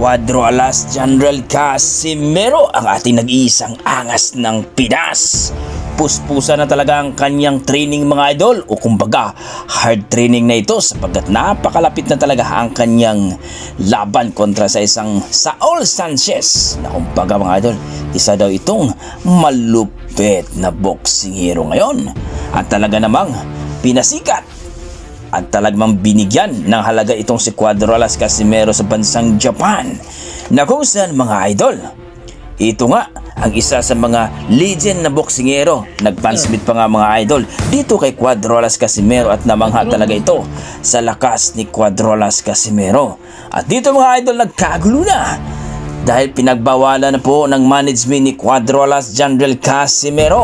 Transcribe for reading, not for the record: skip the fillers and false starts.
Cuadro Alas General Casimero, ang ating nag-iisang angas ng Pinas. Puspusa na talaga ang kanyang training mga idol, o kumbaga hard training na ito sapagkat napakalapit na talaga ang kanyang laban kontra sa isang Saul Sanchez na kumbaga mga idol, isa daw itong malupit na boxing hero ngayon at talaga namang pinasikat at talagang binigyan ng halaga itong si Cuadro Alas Casimero sa bansang Japan, na kung saan mga idol, ito nga ang isa sa mga legend na boksingero. Nagpansmith pa nga mga idol dito kay Cuadro Alas Casimero at namangha talaga ito sa lakas ni Cuadro Alas Casimero. At dito mga idol, nagkagulo na dahil pinagbawalan na po ng management ni Cuadro Alas General Casimero